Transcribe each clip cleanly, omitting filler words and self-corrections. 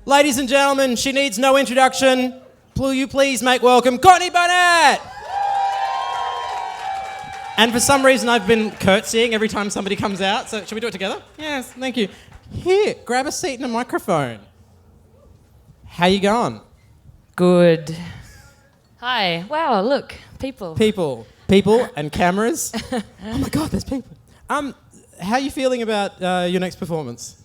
Ladies and gentlemen, she needs no introduction. Will you please make welcome Courtney Barnett? And for some reason I've been curtsying every time somebody comes out, so should we do it together? Yes, thank you. Here, grab a seat and a microphone. How you going? Good. Hi. Wow, look, people. People and cameras. Oh my God, there's people. How are you feeling about your next performance?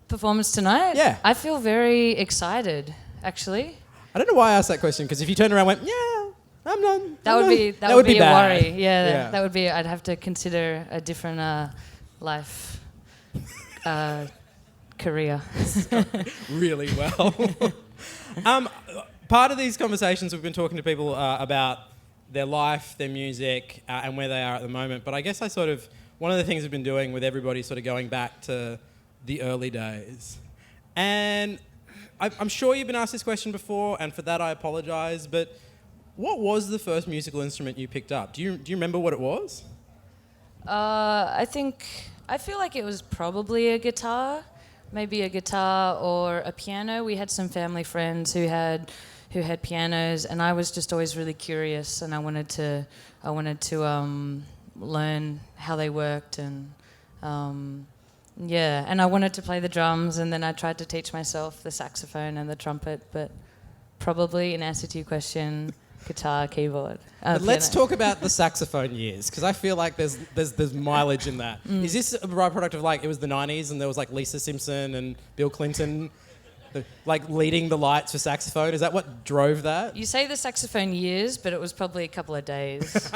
Performance tonight? Yeah. I feel very excited, actually. I don't know why I asked that question, because if you turned around and went, yeah, I'm not. That would be a bad. worry. Yeah, that would be. I'd have to consider a different life career. Really well. Part of these conversations we've been talking to people about their life, their music, and where they are at the moment. But I guess one of the things we've been doing with everybody sort of going back to the early days. And I'm sure you've been asked this question before, and for that I apologise, but what was the first musical instrument you picked up? Do you remember what it was? I feel like it was probably a guitar, maybe a guitar or a piano. We had some family friends who had pianos, and I was just always really curious, and I wanted to learn how they worked, and and I wanted to play the drums, and then I tried to teach myself the saxophone and the trumpet, but probably, in answer to your question, guitar, keyboard. But let's talk about the saxophone years, because I feel like there's mileage in that. Is this a byproduct of it was the 90s and there was Lisa Simpson and Bill Clinton leading the lights for saxophone? Is that what drove that? You say the saxophone years, but it was probably a couple of days.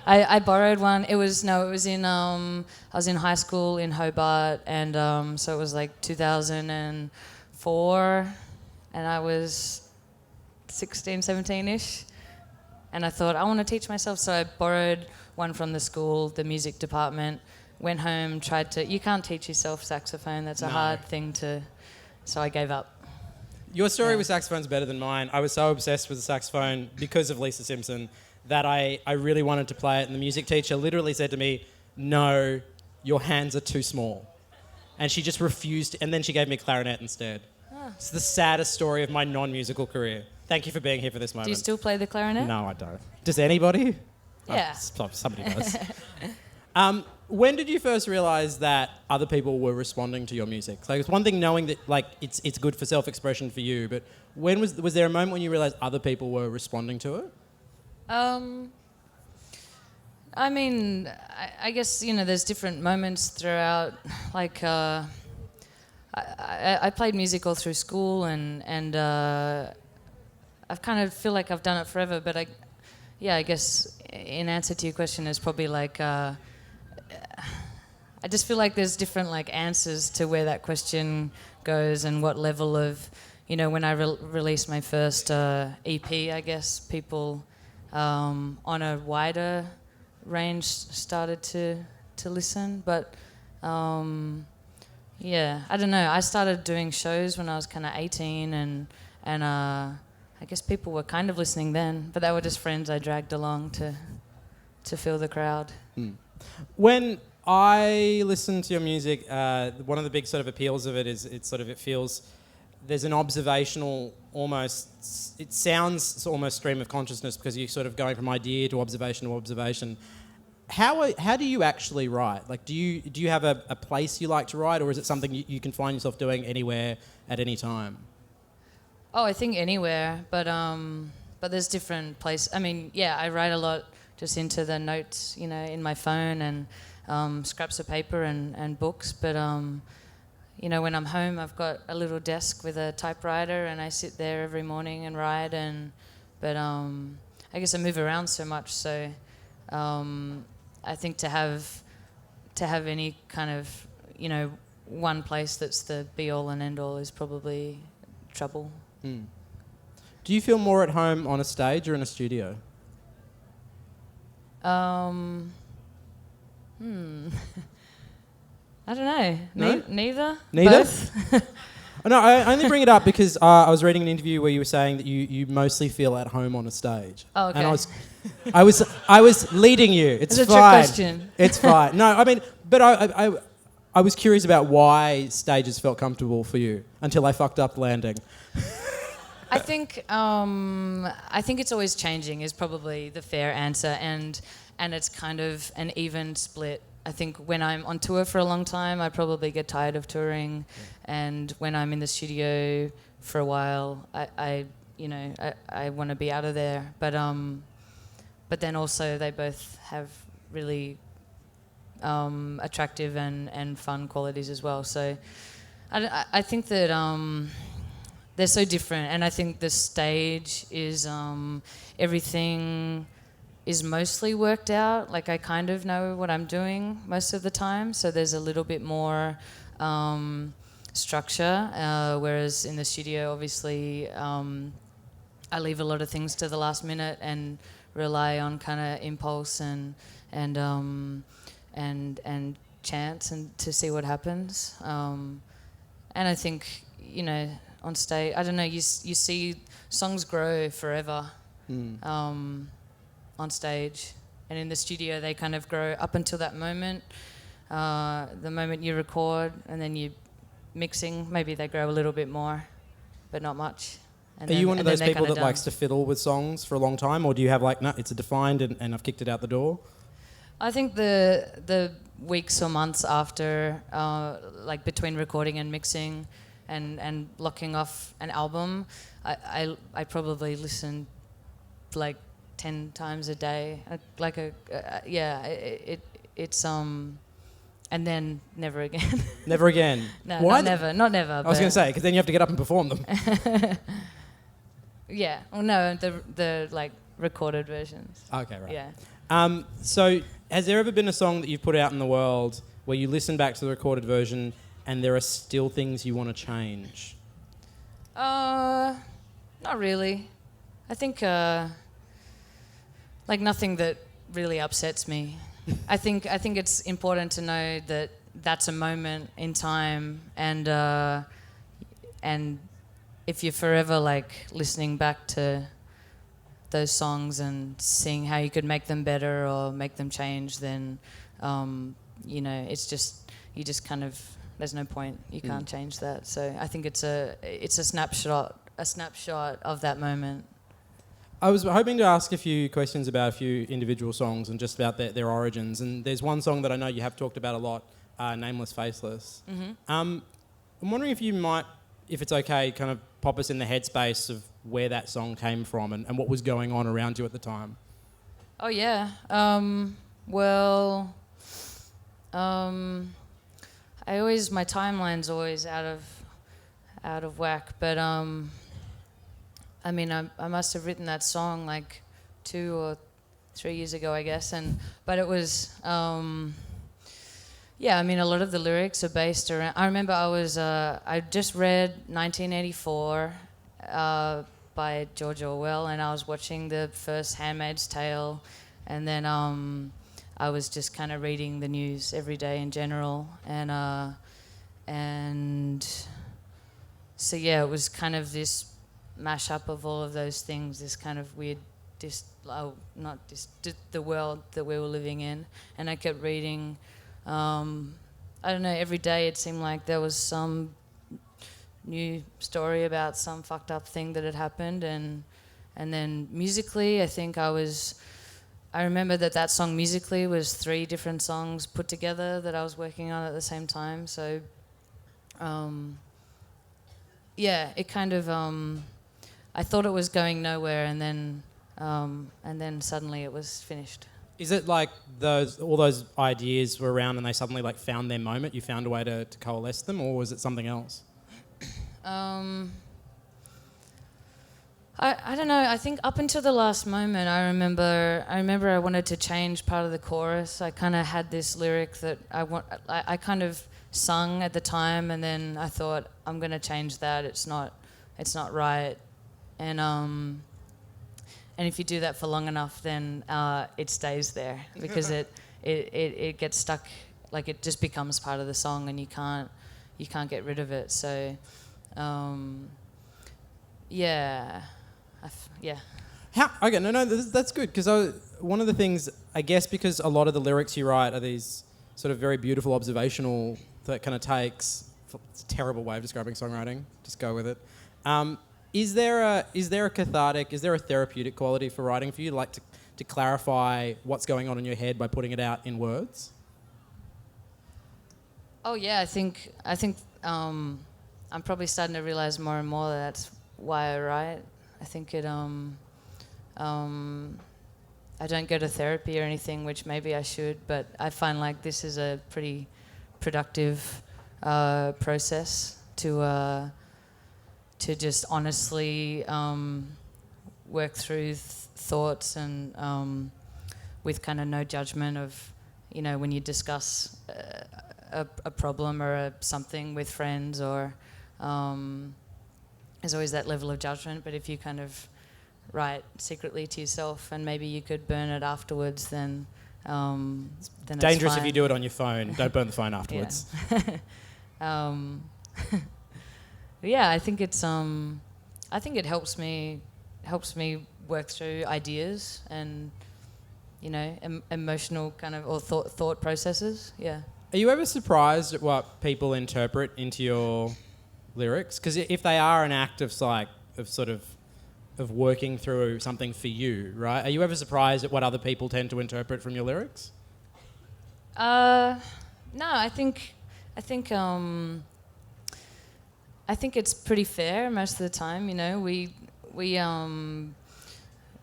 I borrowed one. I was in high school in Hobart, and so it was 2004, and I was 16, 17-ish, and I thought, I want to teach myself, so I borrowed one from the school, the music department, went home, you can't teach yourself saxophone, that's a hard thing so I gave up. Your story with saxophone's better than mine. I was so obsessed with the saxophone because of Lisa Simpson that I really wanted to play it, and the music teacher literally said to me, no, your hands are too small. And she just refused, and then she gave me a clarinet instead. It's the saddest story of my non-musical career. Thank you for being here for this moment. Do you still play the clarinet? No, I don't. Does anybody? Yeah. Oh, somebody does. When did you first realise that other people were responding to your music? It's one thing knowing that it's good for self-expression for you, but when was there a moment when you realised other people were responding to it? I guess there's different moments throughout. I played music all through school, and I kind of feel like I've done it forever. But I guess in answer to your question, is probably I just feel like there's different answers to where that question goes and what level of, when I released my first EP, I guess people on a wider range started to listen. But I don't know. I started doing shows when I was kind of 18, and I guess people were kind of listening then, but they were just friends I dragged along to fill the crowd. When I listen to your music, one of the big sort of appeals of it is it feels there's an observational almost, it sounds almost stream of consciousness because you're sort of going from idea to observation. How do you actually write? Do you have a place you like to write, or is it something you can find yourself doing anywhere at any time? Oh, I think anywhere, but there's different places. I write a lot just into the notes, in my phone and scraps of paper and books. But, when I'm home, I've got a little desk with a typewriter, and I sit there every morning and write. But I guess I move around so much, so I think to have any kind of, one place that's the be-all and end-all is probably trouble. Do you feel more at home on a stage or in a studio? I don't know. No? Neither? Both? Both? No, I only bring it up because I was reading an interview where you were saying that you mostly feel at home on a stage. Oh, okay. And I was leading you. It's Is it fine. a trick question? It's fine. No, but I was curious about why stages felt comfortable for you until I fucked up landing. I think it's always changing is probably the fair answer, and it's kind of an even split. I think when I'm on tour for a long time, I probably get tired of touring, and when I'm in the studio for a while, I want to be out of there. But then also they both have really attractive and fun qualities as well. So I think that they're so different, and I think the stage is everything is mostly worked out. Like I kind of know what I'm doing most of the time, so there's a little bit more structure, whereas in the studio obviously I leave a lot of things to the last minute and rely on kind of impulse and chance and to see what happens. And I think, on stage, I don't know, you see songs grow forever on stage, and in the studio they kind of grow up until that moment, the moment you record, and then you mixing, maybe they grow a little bit more, but not much. Are you one of those people that likes to fiddle with songs for a long time, or do you have like, no, it's a defined and I've kicked it out the door? I think the weeks or months after, like between recording and mixing and blocking off an album, I probably listen like 10 times a day. It's and then never again. Never again? No, Why? Not never. I was going to say, because then you have to get up and perform them. Yeah. Well, no, the like recorded versions. Okay, right. Yeah. So has there ever been a song that you've put out in the world where you listen back to the recorded version and there are still things you want to change? Not really. I think like nothing that really upsets me. I think it's important to know that that's a moment in time, and if you're forever like listening back to those songs and seeing how you could make them better or make them change, then it's just you just kind of, there's no point. You can't change that. So I think it's a snapshot of that moment. I was hoping to ask a few questions about a few individual songs and just about their origins. And there's one song that I know you have talked about a lot, Nameless, Faceless. Mm-hmm. I'm wondering if you might, if it's okay, kind of pop us in the headspace of where that song came from and what was going on around you at the time. Oh, yeah. My timeline's always out of whack, but I must have written that song like 2 or 3 years ago, I guess, but it was a lot of the lyrics are based around. I remember I just read 1984 by George Orwell, and I was watching the first Handmaid's Tale, and then I was just kind of reading the news every day in general, and so yeah, it was kind of this mashup of all of those things, this kind of weird, the world that we were living in, and I kept reading. I don't know, every day it seemed like there was some new story about some fucked up thing that had happened, and then musically, I think I remember that song musically was 3 different songs put together that I was working on at the same time. So, it kind of, I thought it was going nowhere, and then suddenly it was finished. Is it like all those ideas were around and they suddenly like found their moment? You found a way to coalesce them, or was it something else? I don't know. I think up until the last moment, I remember I wanted to change part of the chorus. I kind of had this lyric that I kind of sung at the time, and then I thought, I'm going to change that. It's not right. And if you do that for long enough, then it stays there because it gets stuck, like it just becomes part of the song, and you can't get rid of it. So, yeah. Okay, no, that's good, because one of the things, I guess, because a lot of the lyrics you write are these sort of very beautiful observational that kind of takes. It's a terrible way of describing songwriting. Just go with it. Is there a cathartic? Is there a therapeutic quality for writing for you? Like to clarify what's going on in your head by putting it out in words? Oh yeah, I think I'm probably starting to realize more and more that that's why I write. I think it I don't go to therapy or anything, which maybe I should, but I find like this is a pretty productive process to just honestly work through thoughts and with kind of no judgment of, you know, when you discuss a problem or something with friends, or there's always that level of judgment, but if you kind of write secretly to yourself and maybe you could burn it afterwards, then it's dangerous fine. if you do it on your phone. Don't burn the phone afterwards. Yeah. Yeah, I think it's I think it helps me work through ideas and, you know, emotional kind of, or thought processes. Yeah. Are you ever surprised at what people interpret into your lyrics? Because if they are an act of working through something for you, right? Are you ever surprised at what other people tend to interpret from your lyrics? No, I think it's pretty fair most of the time. You know,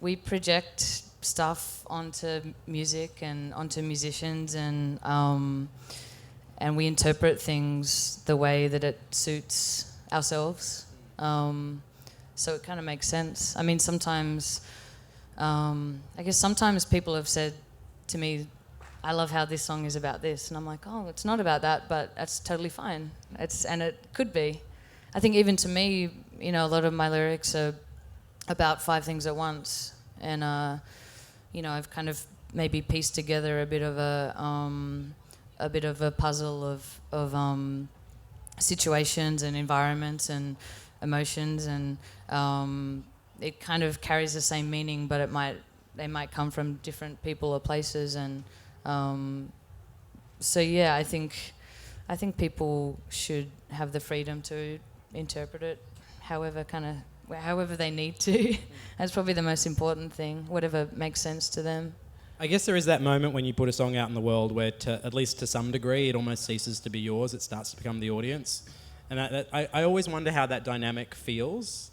we project stuff onto music and onto musicians, and we interpret things the way that it suits ourselves. So it kind of makes sense. I mean, sometimes, I guess sometimes people have said to me, I love how this song is about this. And I'm like, oh, it's not about that, but that's totally fine. And it could be. I think even to me, you know, a lot of my lyrics are about 5 things at once. And, you know, I've kind of maybe pieced together a bit of a puzzle of situations and environments and emotions, and it kind of carries the same meaning, but they might come from different people or places, and so yeah, I think people should have the freedom to interpret it however they need to. That's probably the most important thing, whatever makes sense to them. I guess there is that moment when you put a song out in the world where, at least to some degree, it almost ceases to be yours. It starts to become the audience. And I always wonder how that dynamic feels.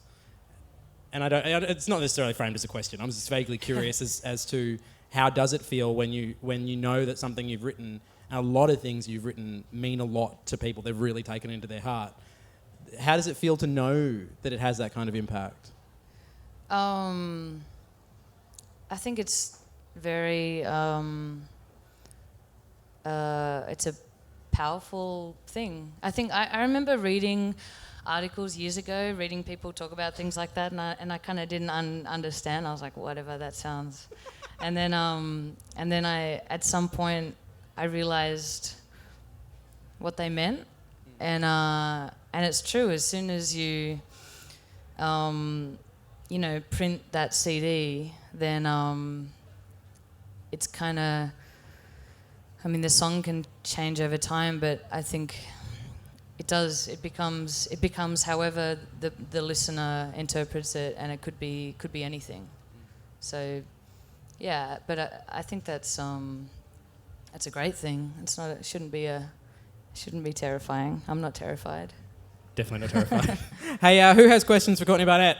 And it's not necessarily framed as a question. I'm just vaguely curious as to how does it feel when you know that something you've written, and a lot of things you've written mean a lot to people. They've really taken into their heart. How does it feel to know that it has that kind of impact? I think it's very... it's a powerful thing. I think I remember reading articles years ago, reading people talk about things like that, and I kind of didn't understand. I was like, whatever, that sounds... And then I, at some point, I realized what they meant, and it's true. As soon as you, you know, print that CD, then it's kind of... I mean, the song can change over time, but I think it does. It becomes however the listener interprets it, and it could be anything. So, yeah. But I think that's a great thing. It's not. It shouldn't be terrifying. I'm not terrified. Definitely not terrified. Hey, who has questions for Courtney Barnett?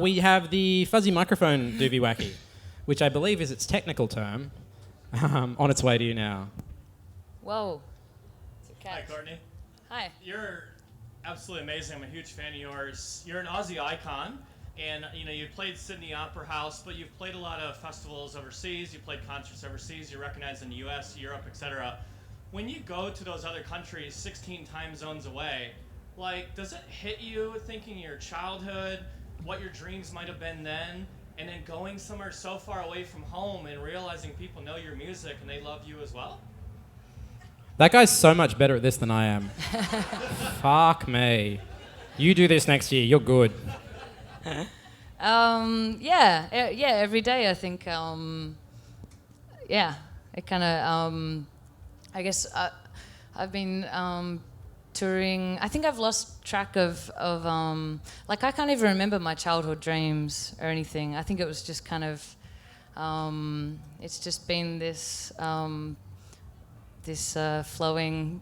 We have the fuzzy microphone doobie wacky, which I believe is its technical term. On its way to you now. Whoa. Hi, Courtney. Hi. You're absolutely amazing. I'm a huge fan of yours. You're an Aussie icon, and you know you've played Sydney Opera House, but you've played a lot of festivals overseas. You played concerts overseas. You're recognized in the U.S., Europe, etc. When you go to those other countries, 16 time zones away, like, does it hit you thinking of your childhood, what your dreams might have been then? And then going somewhere so far away from home and realizing people know your music and they love you as well? That guy's so much better at this than I am. Fuck me. You do this next year, you're good. Yeah, every day I think, yeah, it kind of, I guess I've been touring. I think I've lost track of like I can't even remember my childhood dreams or anything. I think it was just kind of it's just been this flowing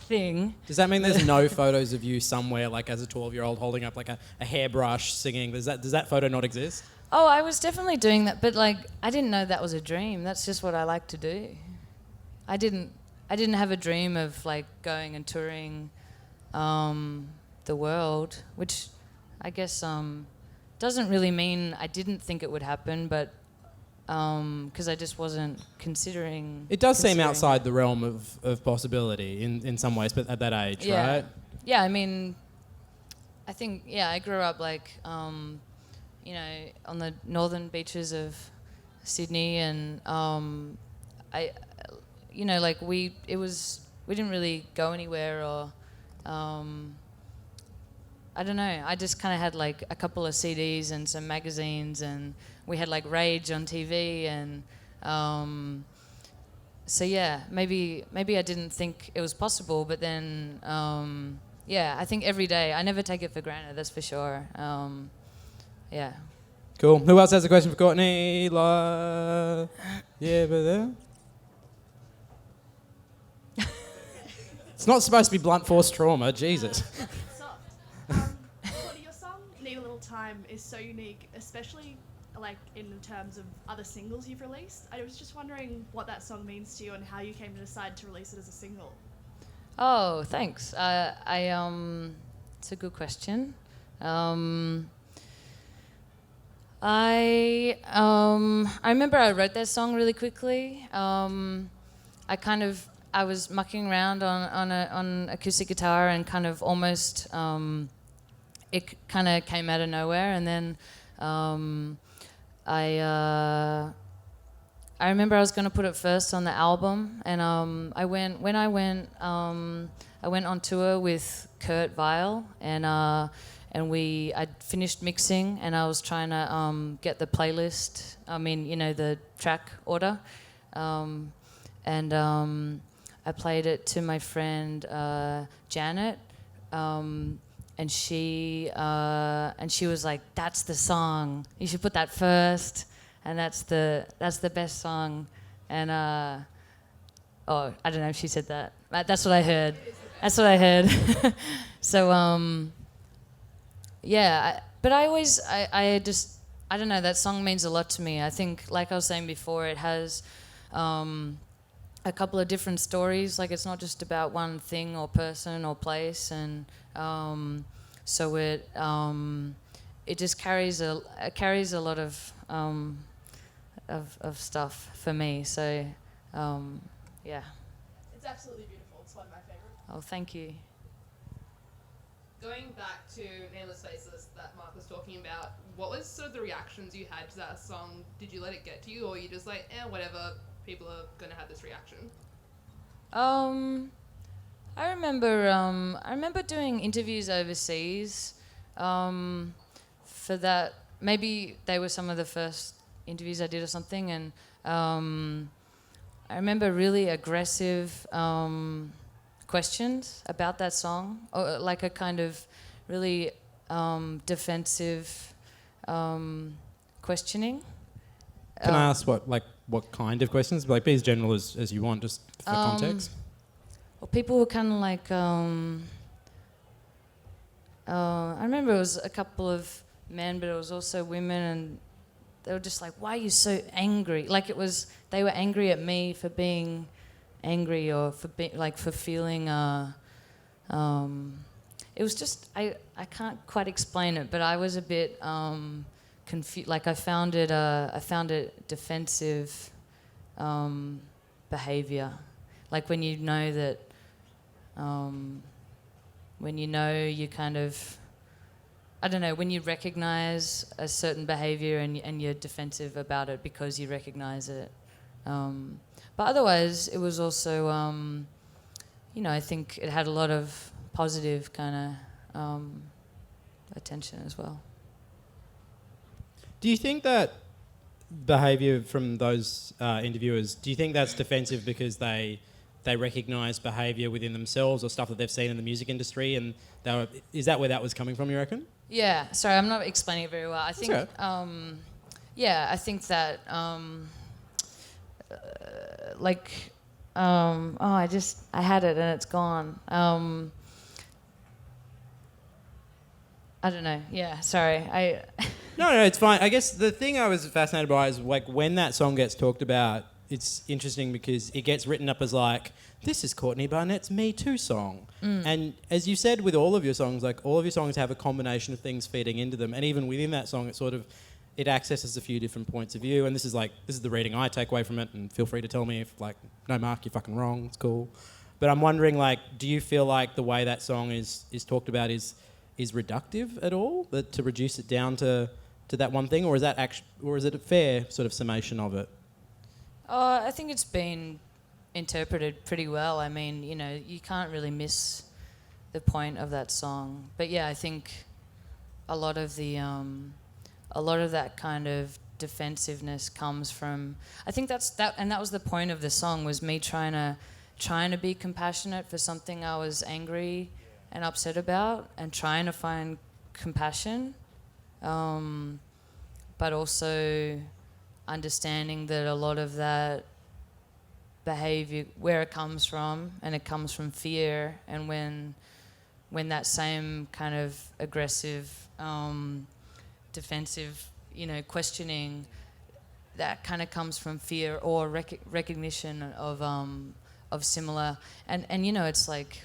thing. Does that mean there's no photos of you somewhere, like as a 12-year-old, holding up like a hairbrush, singing? Does that photo not exist? Oh, I was definitely doing that, but like I didn't know that was a dream. That's just what I like to do. I didn't have a dream of like going and touring the world, which I guess doesn't really mean I didn't think it would happen, but because I just wasn't considering. It does seem outside the realm of possibility in some ways, but at that age, right? Yeah, I mean, I think, I grew up like, on the northern beaches of Sydney, and we didn't really go anywhere, or I don't know. I just kind of had like a couple of CDs and some magazines, and we had like Rage on TV, and so maybe I didn't think it was possible, but then I think every day I never take it for granted. That's for sure. Yeah. Cool. Who else has a question for Courtney? Yeah, but there. It's not supposed to be blunt force trauma. Jesus. Courtney, your song "Need a Little Time" is so unique, especially like in terms of other singles you've released. I was just wondering what that song means to you and how you came to decide to release it as a single. Oh, thanks. It's a good question. I remember I wrote that song really quickly. I was mucking around on acoustic guitar, and kind of almost it kind of came out of nowhere, and then I remember I was going to put it first on the album, and I went on tour with Kurt Vile, and I'd finished mixing, and I was trying to get the playlist. I mean, the track order, and I played it to my friend Janet, and she was like, "That's the song. You should put that first, and that's the best song." And I don't know if she said that. That's what I heard. That's what I heard. So but I always I don't know. That song means a lot to me. I think, like I was saying before, it has a couple of different stories. Like, it's not just about one thing or person or place, and so it just carries a lot of stuff for me. So yeah. It's absolutely beautiful. It's one of my favorites. Oh, thank you. Going back to Nameless, Faceless that Marc was talking about, what was sort of the reactions you had to that song? Did you let it get to you, or were you just like, whatever, people are going to have this reaction? I remember doing interviews overseas for that. Maybe they were some of the first interviews I did or something, and I remember really aggressive questions about that song, or like a kind of really defensive questioning. Can I ask what kind of questions? Like, be as general as you want, just for context. Well, people were kind of like, I remember it was a couple of men, but it was also women, and they were just like, "Why are you so angry?" Like, they were angry at me for being angry, or for feeling. It was just, I can't quite explain it, but I was a bit confused. Like, I found it defensive behavior. Like, when you know that, you kind of, I don't know, when you recognize a certain behavior and you're defensive about it because you recognize it. But otherwise, it was also, I think it had a lot of positive kind of attention as well. Do you think that behaviour from those interviewers, do you think that's defensive because they they recognise behaviour within themselves or stuff that they've seen in the music industry, and is that where that was coming from, you reckon? Yeah, sorry, I'm not explaining it very well. I think, okay. I think that, I had it and it's gone. I don't know. Yeah, sorry. No, it's fine. I guess the thing I was fascinated by is like when that song gets talked about, it's interesting because it gets written up as like, this is Courtney Barnett's Me Too song. And as you said with all of your songs, like all of your songs have a combination of things feeding into them. And even within that song, it accesses a few different points of view. And this is the reading I take away from it. And feel free to tell me if like, no, Mark, you're fucking wrong. It's cool. But I'm wondering, like, do you feel like the way that song is talked about is reductive at all? That to reduce it down to that one thing, or is it a fair sort of summation of it? I think it's been interpreted pretty well. I mean, you know, you can't really miss the point of that song. But yeah, I think a lot of that kind of defensiveness comes from. I think that was the point of the song, was me trying to be compassionate for something I was angry and upset about, and trying to find compassion, but also understanding that a lot of that behaviour, where it comes from, and it comes from fear, and when that same kind of aggressive, defensive, you know, questioning, that kind of comes from fear or recognition of similar, and you know, it's like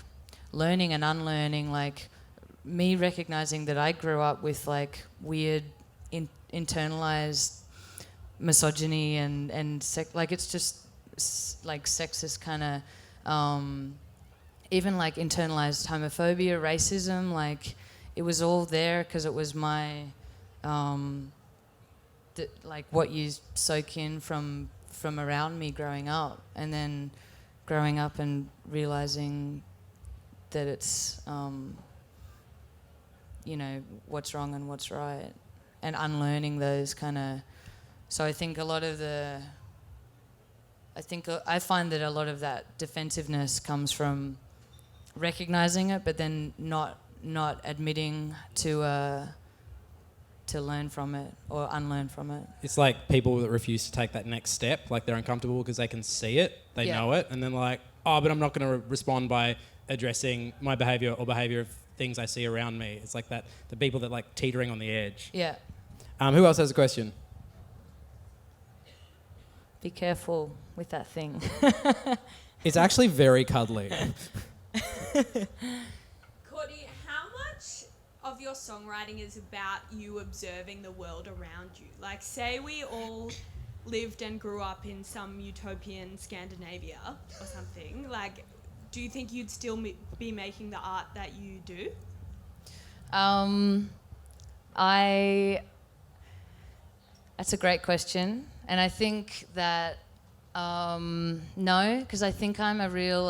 learning and unlearning, like me recognizing that I grew up with like weird internalized misogyny and like it's just like sexist kind of even like internalized homophobia, racism, like it was all there because it was my like what you soak in from around me growing up, and then growing up and realizing that it's you know, what's wrong and what's right, and unlearning those kind of. So I think I find that a lot of that defensiveness comes from recognizing it, but then not admitting to learn from it or unlearn from it. It's like people that refuse to take that next step, like they're uncomfortable because they can see it, they know it, and then like, oh, but I'm not going to respond by addressing my behaviour or behaviour of things I see around me. It's like that, the people that like teetering on the edge. Yeah. Who else has a question? Be careful with that thing. It's actually very cuddly. Courtney, how much of your songwriting is about you observing the world around you? Like, say we all lived and grew up in some utopian Scandinavia or something, like, do you think you'd still be making the art that you do? That's a great question. And I think that, no, because I think I'm a real,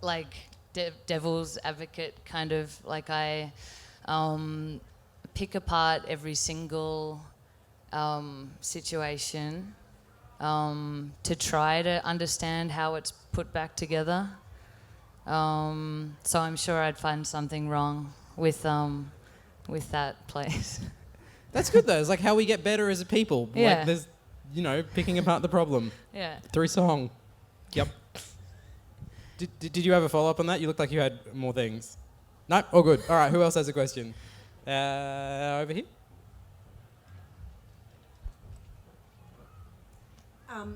like, devil's advocate kind of, like I pick apart every single situation to try to understand how it's put back together. So I'm sure I'd find something wrong with that place. That's good though. It's like how we get better as a people. Yeah. Like there's, you know, picking apart the problem. Yeah. Through song. Yep. Did you have a follow-up on that? You looked like you had more things. No? All good. All right, who else has a question? Over here.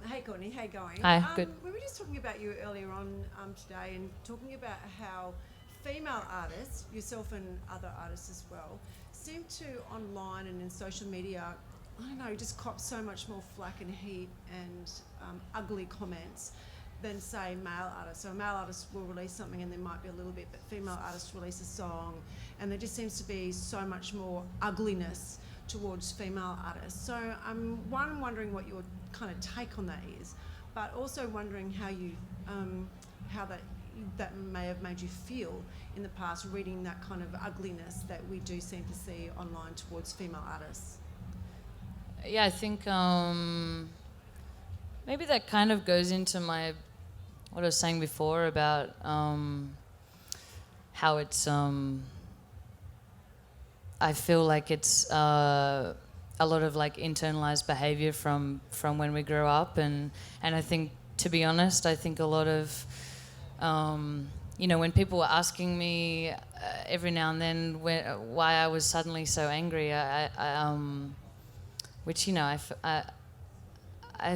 Hey Courtney, how you going? Hi, good. We were just talking about you earlier on today, and talking about how female artists, yourself and other artists as well, seem to online and in social media, I don't know, just cop so much more flack and heat and ugly comments than, say, male artists. So a male artist will release something and there might be a little bit, but female artists release a song and there just seems to be so much more ugliness towards female artists. So I'm wondering what your kind of take on that is, but also wondering how you, how that may have made you feel in the past, reading that kind of ugliness that we do seem to see online towards female artists. Yeah, I think maybe that kind of goes into my what I was saying before about how it's I feel like it's a lot of like internalized behavior from when we grow up, and I think, to be honest, I think a lot of when people were asking me every now and then why I was suddenly so angry, which I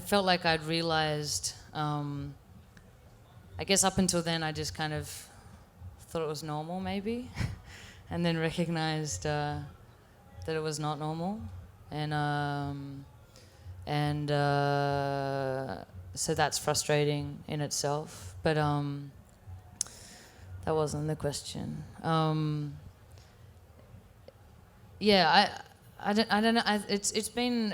felt like I'd realised. I guess up until then I just kind of thought it was normal, maybe, and then recognised that it was not normal, and so that's frustrating in itself. But that wasn't the question. I don't know. It's been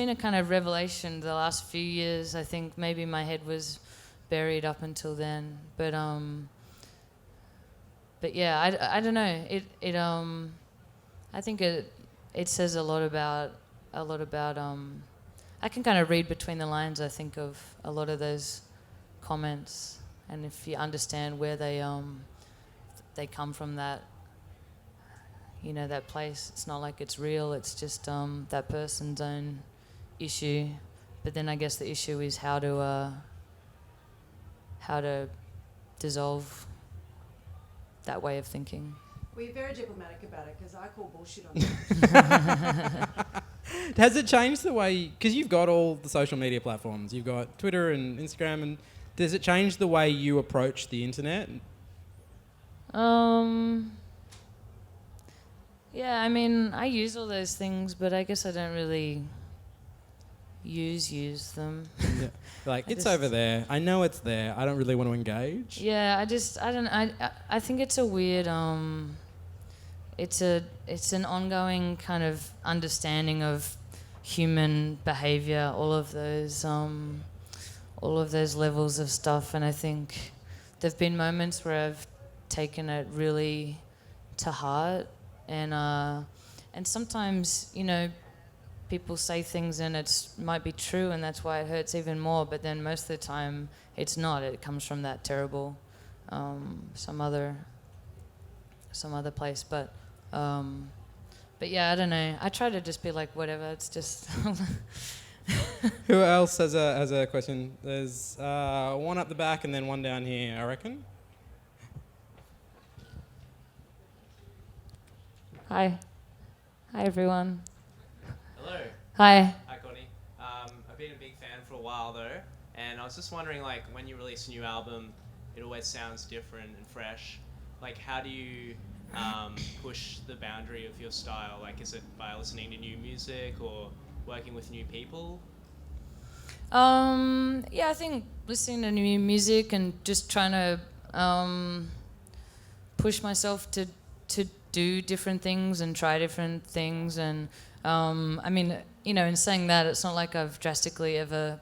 a kind of revelation the last few years. I think maybe my head was buried up until then, but yeah, I don't know. I think it says a lot about I can kind of read between the lines, I think, of a lot of those comments, and if you understand where they come from, that that place, it's not like it's real, it's just that person's own issue. But then I guess the issue is how to dissolve that way of thinking. Well, you're very diplomatic about it, because I call bullshit on that. Has it changed the way, because you've got all the social media platforms, you've got Twitter and Instagram, and does it change the way you approach the internet? Yeah, I mean, I use all those things, but I guess I don't really use them. Yeah. Like, it's over there. I know it's there. I don't really want to engage. Yeah, I think it's a weird, it's an ongoing kind of understanding of human behavior, all of those levels of stuff. And I think there've been moments where I've taken it really to heart, and sometimes, people say things and it might be true, and that's why it hurts even more. But then most of the time, it's not. It comes from that terrible, some other place. But yeah, I don't know. I try to just be like, whatever. It's just. Who else has a question? There's one up the back and then one down here, I reckon. Hi everyone. Hello. Hi. Hi, Courtney. I've been a big fan for a while though, and I was just wondering, like, when you release a new album, it always sounds different and fresh. Like, how do you push the boundary of your style? Like, is it by listening to new music or working with new people? Yeah, I think listening to new music and just trying to push myself to do different things and try different things. And I mean, in saying that, it's not like I've drastically ever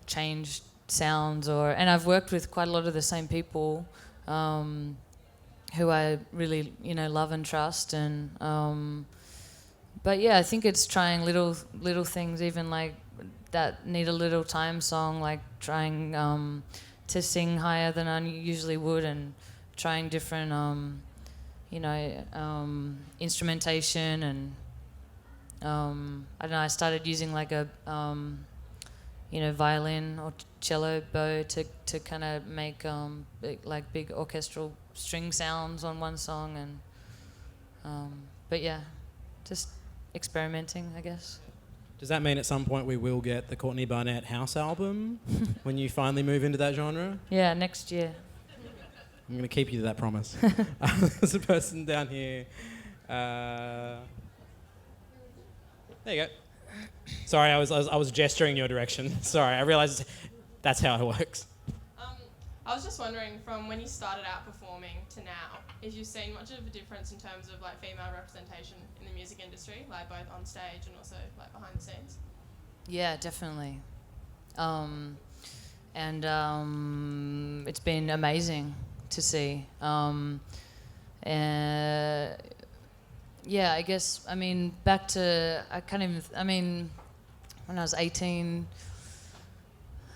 changed sounds, and I've worked with quite a lot of the same people who I really love and trust. And but yeah, I think it's trying little things, even like that Need a Little Time song, like trying to sing higher than I usually would, and trying different instrumentation, and I don't know, I started using like a violin or cello bow to kind of make big orchestral string sounds on one song, and but yeah, just experimenting, I guess. Does that mean at some point we will get the Courtney Barnett house album when you finally move into that genre? Yeah, next year. I'm going to keep you to that promise. There's a person down here. There you go. Sorry, I was gesturing your direction. Sorry, I realised that's how it works. I was just wondering, from when you started out performing to now, if you've seen much of a difference in terms of like female representation in the music industry, like both on stage and also like behind the scenes? Yeah, definitely. It's been amazing to see. Yeah, I guess, I mean, when I was 18,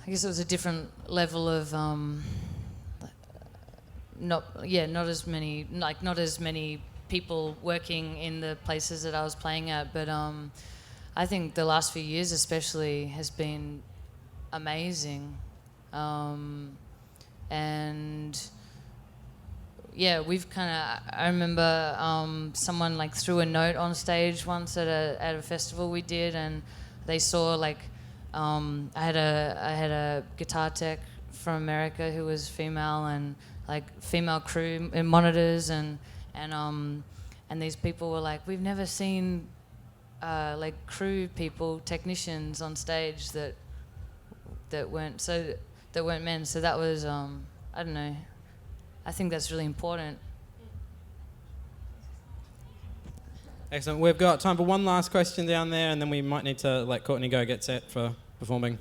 guess it was a different level of not as many people working in the places that I was playing at, but I think the last few years especially has been amazing, and yeah, we've kind of. I remember someone like threw a note on stage once at a festival we did, and they saw like I had a guitar tech from America who was female, and like female crew and monitors, and these people were like, we've never seen like crew people, technicians on stage that weren't men. So that was I don't know. I think that's really important. Excellent. We've got time for one last question down there, and then we might need to let Courtney go get set for performing.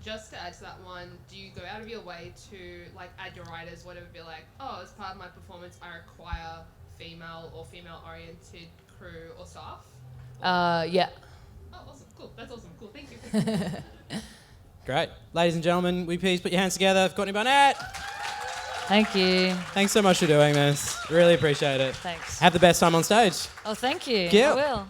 Just to add to that one, do you go out of your way to like add your writers, whatever, be like, oh, as part of my performance, I require female or female-oriented crew or staff? Yeah. Oh, awesome. Cool. That's awesome. Cool. Thank you. Great. Ladies and gentlemen, we please put your hands together for Courtney Barnett. Thank you. Thanks so much for doing this. Really appreciate it. Thanks. Have the best time on stage. Oh, thank you. Yeah. I will.